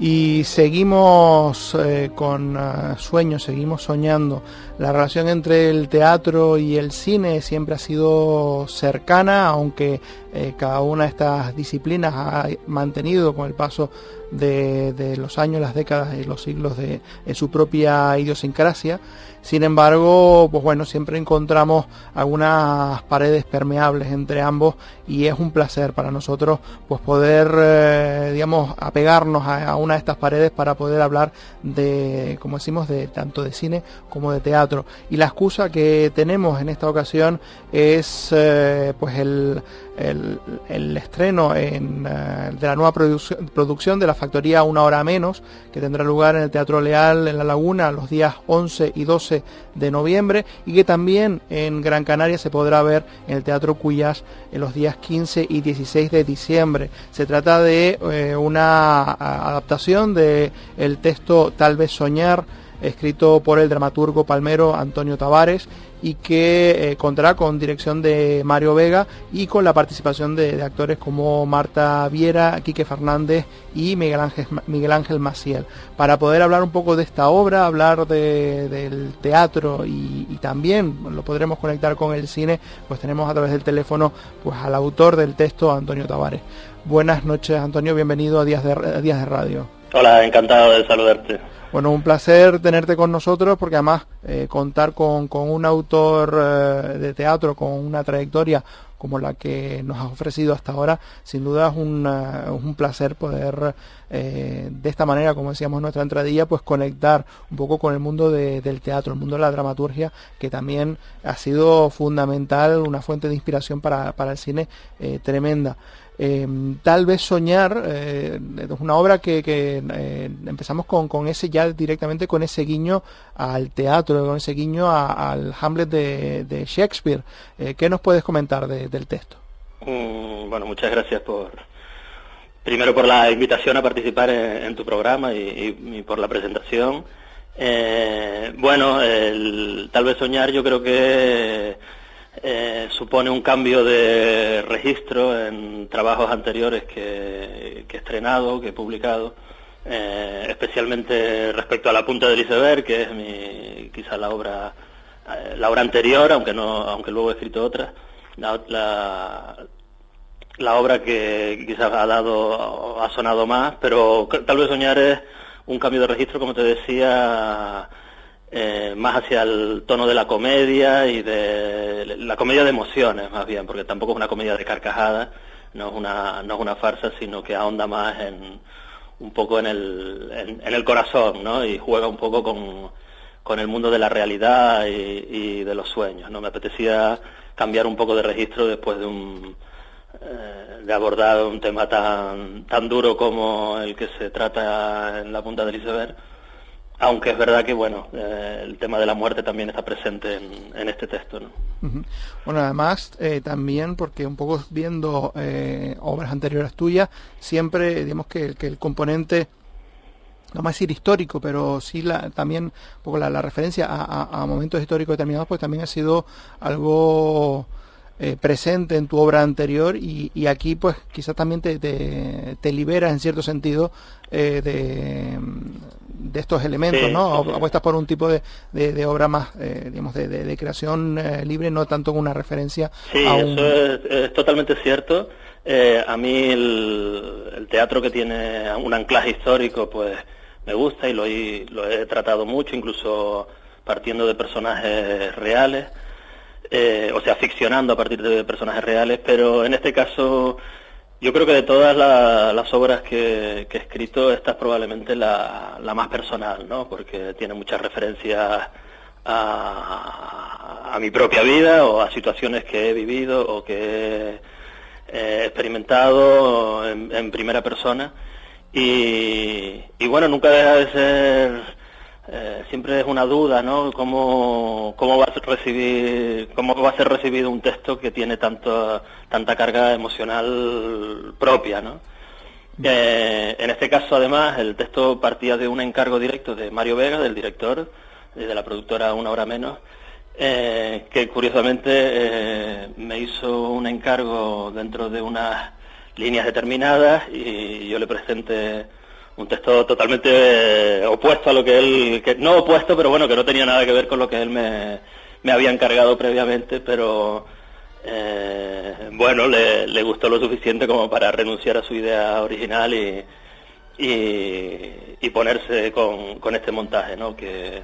y seguimos con sueños, seguimos soñando. La relación entre el teatro y el cine siempre ha sido cercana, aunque cada una de estas disciplinas ha mantenido con el paso de los años, las décadas y los siglos de su propia idiosincrasia. Sin embargo, pues bueno, siempre encontramos algunas paredes permeables entre ambos y es un placer para nosotros pues poder, digamos, apegarnos a una de estas paredes para poder hablar de, como decimos, de tanto de cine como de teatro. Y la excusa que tenemos en esta ocasión es pues el estreno de la nueva producción de la Factoría Una Hora Menos, que tendrá lugar en el Teatro Leal en La Laguna los días 11 y 12 de noviembre, y que también en Gran Canaria se podrá ver en el Teatro Cuyás en los días 15 y 16 de diciembre. Se trata de una adaptación de el texto Tal vez soñar, escrito por el dramaturgo palmero Antonio Tavares, y que contará con dirección de Mario Vega y con la participación de actores como Marta Viera, Quique Fernández y Miguel Ángel Maciel. Para poder hablar un poco de esta obra, hablar del teatro y también lo podremos conectar con el cine, pues tenemos a través del teléfono pues al autor del texto, Antonio Tavares. Buenas noches, Antonio, bienvenido a Días de Radio. Hola, encantado de saludarte. Bueno, un placer tenerte con nosotros porque además contar con un autor de teatro con una trayectoria como la que nos has ofrecido hasta ahora, sin duda es un placer poder de esta manera, como decíamos en nuestra entradilla, pues conectar un poco con el mundo del teatro, el mundo de la dramaturgia, que también ha sido fundamental, una fuente de inspiración para el cine tremenda. Tal vez soñar es una obra que empezamos con ese, ya directamente con ese guiño al teatro, con ese guiño al Hamlet de Shakespeare. ¿Qué nos puedes comentar del texto? Bueno, muchas gracias primero por la invitación a participar en tu programa y por la presentación. Tal vez soñar, yo creo que supone un cambio de registro en trabajos anteriores que he estrenado, que he publicado, especialmente respecto a La punta del iceberg, que es quizá la obra anterior, aunque luego he escrito otra, la obra que quizás ha sonado más, pero Tal vez soñar es un cambio de registro, como te decía, más hacia el tono de la comedia y de la comedia de emociones, más bien, porque tampoco es una comedia de carcajadas, no es una farsa, sino que ahonda más un poco en el corazón, ¿no? Y juega un poco con el mundo de la realidad y de los sueños, ¿no? Me apetecía cambiar un poco de registro después de abordar un tema tan duro como el que se trata en La punta del iceberg. Aunque es verdad que, bueno, el tema de la muerte también está presente en este texto, ¿no? Uh-huh. Bueno, además, también, porque un poco viendo obras anteriores tuyas, siempre, digamos que el componente, no más decir histórico, pero sí también un poco la referencia a momentos históricos determinados, pues también ha sido algo presente en tu obra anterior y aquí pues quizás también te liberas en cierto sentido de estos elementos, sí, ¿no? Sí. Apuestas por un tipo de obra más, digamos, de creación libre, no tanto con una referencia a un... Eso es totalmente cierto. A mí el teatro que tiene un anclaje histórico pues me gusta y lo he tratado mucho, incluso partiendo de personajes reales. O sea, ficcionando a partir de personajes reales, pero en este caso yo creo que de todas las obras que he escrito, esta es probablemente la más personal, ¿no? Porque tiene muchas referencias a mi propia vida o a situaciones que he vivido o que he experimentado en primera persona y bueno, nunca deja de ser... siempre es una duda, ¿no? ¿Cómo va a ser recibido un texto que tiene tanta carga emocional propia, ¿no? En este caso, además, el texto partía de un encargo directo de Mario Vega, del director, de la productora Una Hora Menos, que curiosamente me hizo un encargo dentro de unas líneas determinadas y yo le presenté un texto totalmente opuesto a lo que él, no opuesto, pero bueno, que no tenía nada que ver con lo que él me había encargado previamente, pero bueno, le gustó lo suficiente como para renunciar a su idea original y ponerse con este montaje, ¿no? Que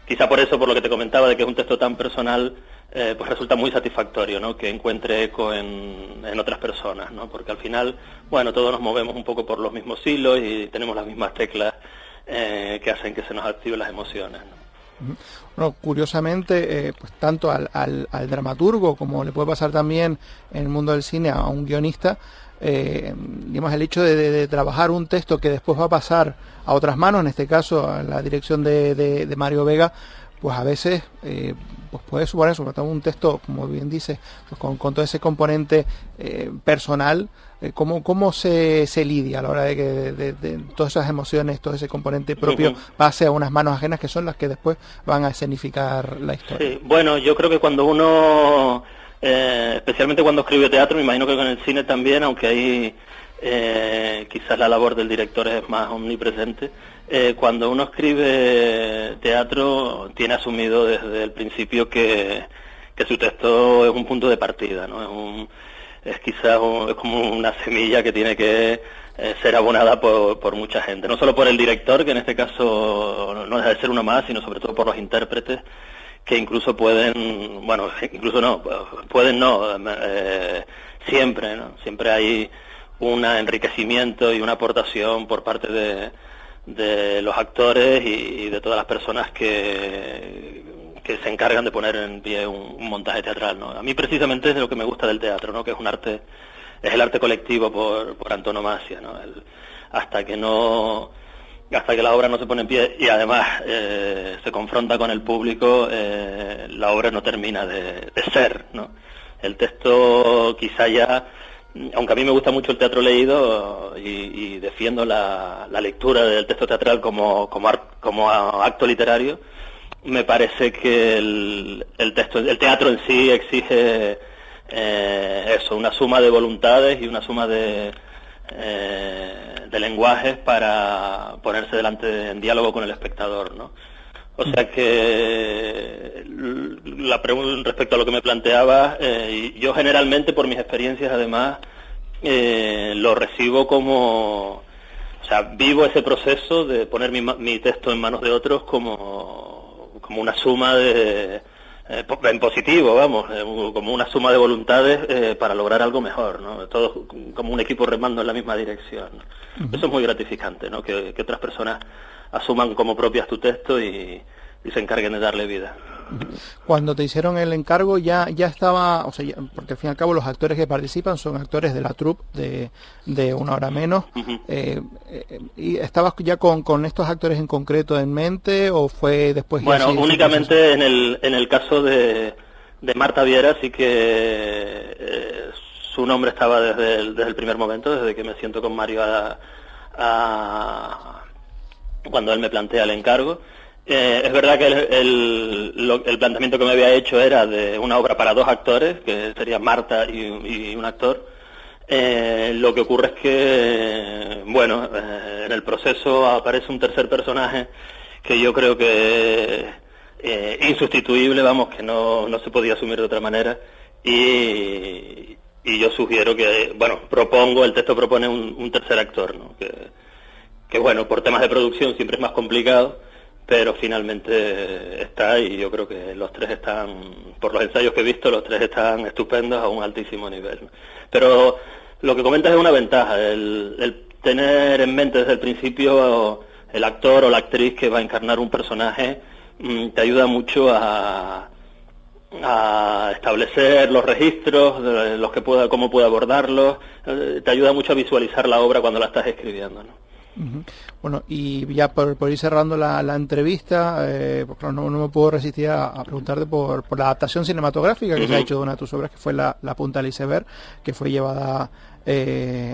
quizá por eso, por lo que te comentaba, de que es un texto tan personal, pues resulta muy satisfactorio, ¿no? Que encuentre eco en otras personas, ¿no? Porque al final, bueno, todos nos movemos un poco por los mismos hilos y tenemos las mismas teclas que hacen que se nos activen las emociones, ¿no? Bueno, curiosamente, pues tanto al dramaturgo como le puede pasar también en el mundo del cine a un guionista, digamos, el hecho de trabajar un texto que después va a pasar a otras manos, en este caso a la dirección de Mario Vega, pues a veces pues puede suponer, sobre todo un texto, como bien dice, pues con todo ese componente personal, cómo se lidia a la hora de que de todas esas emociones, todo ese componente propio pase a unas manos ajenas que son las que después van a escenificar la historia. Sí, bueno, yo creo que cuando uno, especialmente cuando escribe teatro, me imagino que con el cine también, aunque ahí quizás la labor del director es más omnipresente, cuando uno escribe teatro tiene asumido desde el principio que su texto es un punto de partida, ¿no? Es como una semilla que tiene que ser abonada por mucha gente, no solo por el director, que en este caso no deja de ser uno más, sino sobre todo por los intérpretes, que incluso pueden, bueno, incluso no, pueden no, siempre, ¿no? Siempre hay un enriquecimiento y una aportación por parte de los actores y de todas las personas que se encargan de poner en pie un montaje teatral, ¿no? A mí precisamente es lo que me gusta del teatro, ¿no? Que es un arte, es el arte colectivo por antonomasia, ¿no? Hasta que la obra no se pone en pie y además se confronta con el público, la obra no termina de ser, ¿no? El texto quizá ya, aunque a mí me gusta mucho el teatro leído y defiendo la lectura del texto teatral como acto literario, me parece que el teatro en sí exige eso, una suma de voluntades y una suma de lenguajes para ponerse delante en diálogo con el espectador, ¿no? O sea que la pregunta respecto a lo que me planteaba, yo generalmente por mis experiencias además lo recibo como, o sea, vivo ese proceso de poner mi texto en manos de otros como una suma en positivo, vamos, como una suma de voluntades para lograr algo mejor, ¿no? Todos como un equipo remando en la misma dirección, ¿no? Eso es muy gratificante, ¿no? Que otras personas asuman como propias tu texto y se encarguen de darle vida. Cuando te hicieron el encargo ya estaba, o sea, porque al fin y al cabo los actores que participan son actores de la troupe de Una Hora Menos. ¿Y estabas ya con estos actores en concreto en mente o fue después? Bueno, únicamente en el caso de Marta Viera sí que su nombre estaba desde el primer momento, desde que me siento con Mario cuando él me plantea el encargo. Es verdad que el planteamiento que me había hecho era de una obra para dos actores, que sería Marta y un actor. Lo que ocurre es que, bueno, en el proceso aparece un tercer personaje que yo creo que insustituible, vamos, que no se podía asumir de otra manera, y yo sugiero que, bueno, el texto propone un tercer actor, ¿no? Que bueno, por temas de producción siempre es más complicado, pero finalmente está, y yo creo que los tres están, por los ensayos que he visto, los tres están estupendos a un altísimo nivel. Pero lo que comentas es una ventaja, el tener en mente desde el principio el actor o la actriz que va a encarnar un personaje, te ayuda mucho a establecer los registros, cómo puede abordarlos, te ayuda mucho a visualizar la obra cuando la estás escribiendo, ¿no? Bueno, y ya por ir cerrando la entrevista, porque no me puedo resistir a preguntarte por la adaptación cinematográfica que se ha hecho de una de tus obras, que fue la punta del iceberg, que fue llevada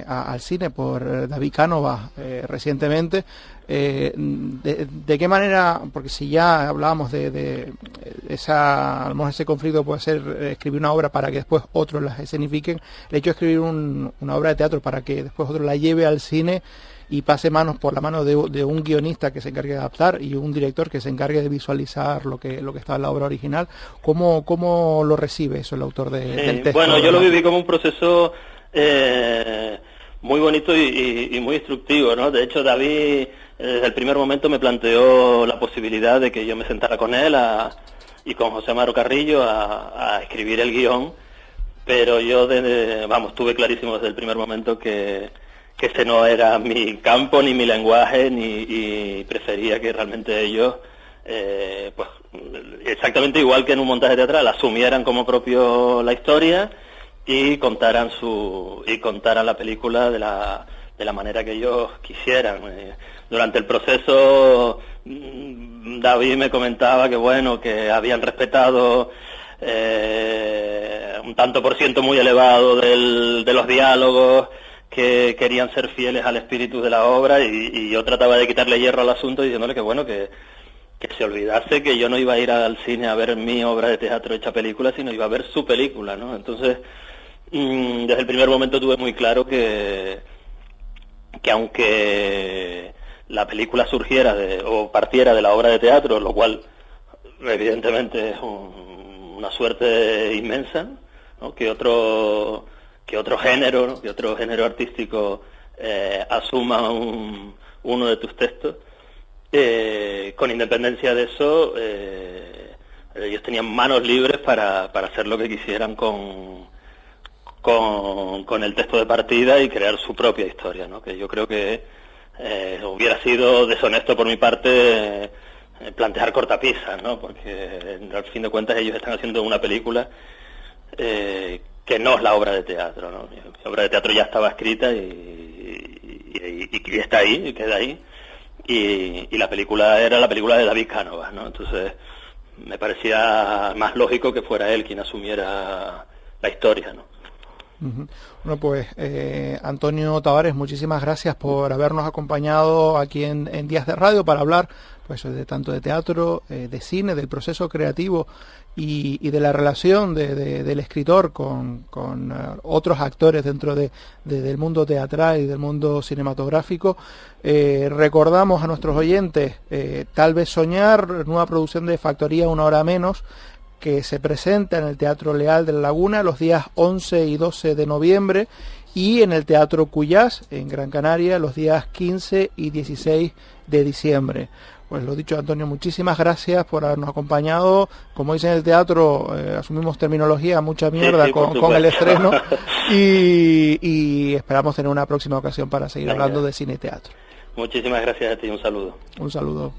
al cine por David Canova recientemente. ¿De qué manera, porque si ya hablábamos de a lo mejor ese conflicto puede ser escribir una obra para que después otros la escenifiquen, el hecho de escribir una obra de teatro para que después otro la lleve al cine, y pase por la mano de un guionista que se encargue de adaptar y un director que se encargue de visualizar lo que estaba en la obra original. ¿Cómo lo recibe eso el autor del texto? Bueno, yo lo viví como un proceso muy bonito y muy instructivo, ¿no? De hecho, David desde el primer momento me planteó la posibilidad de que yo me sentara con él y con José Amaro Carrillo a escribir el guión, pero yo tuve clarísimo desde el primer momento que ese no era mi campo ni mi lenguaje, y prefería que realmente ellos, pues exactamente igual que en un montaje teatral, asumieran como propio la historia y contaran la película de la manera que ellos quisieran. Durante el proceso David me comentaba que habían respetado un tanto por ciento muy elevado de los diálogos, que querían ser fieles al espíritu de la obra, y yo trataba de quitarle hierro al asunto diciéndole que se olvidase que yo no iba a ir al cine a ver mi obra de teatro hecha película, sino iba a ver su película, ¿no? Entonces, desde el primer momento tuve muy claro que aunque la película surgiera o partiera de la obra de teatro, lo cual evidentemente es una suerte inmensa, ¿no? que otro género, ¿no? que otro género artístico asuma uno de tus textos, con independencia de eso, ellos tenían manos libres para hacer lo que quisieran con el texto de partida y crear su propia historia, ¿no? Que yo creo que hubiera sido deshonesto por mi parte plantear cortapisas, ¿no? Porque al fin de cuentas ellos están haciendo una película que no es la obra de teatro, ¿no? La obra de teatro ya estaba escrita y está ahí, y queda ahí, y la película era la película de David Cánovas, ¿no? Entonces me parecía más lógico que fuera él quien asumiera la historia, ¿no? Bueno, pues Antonio Tavares, muchísimas gracias por habernos acompañado aquí en Días de Radio para hablar pues de tanto de teatro, de cine, del proceso creativo y de la relación del escritor con otros actores dentro del mundo teatral y del mundo cinematográfico. Recordamos a nuestros oyentes Tal vez soñar, nueva producción de Factoría Una Hora Menos, que se presenta en el Teatro Leal de la Laguna los días 11 y 12 de noviembre y en el Teatro Cuyás en Gran Canaria los días 15 y 16 de diciembre. Pues lo dicho, Antonio, muchísimas gracias por habernos acompañado. Como dicen en el teatro, asumimos terminología, mucha mierda sí, con el estreno y esperamos tener una próxima ocasión para seguir hablando de cine y teatro. Muchísimas gracias a ti, un saludo. Un saludo.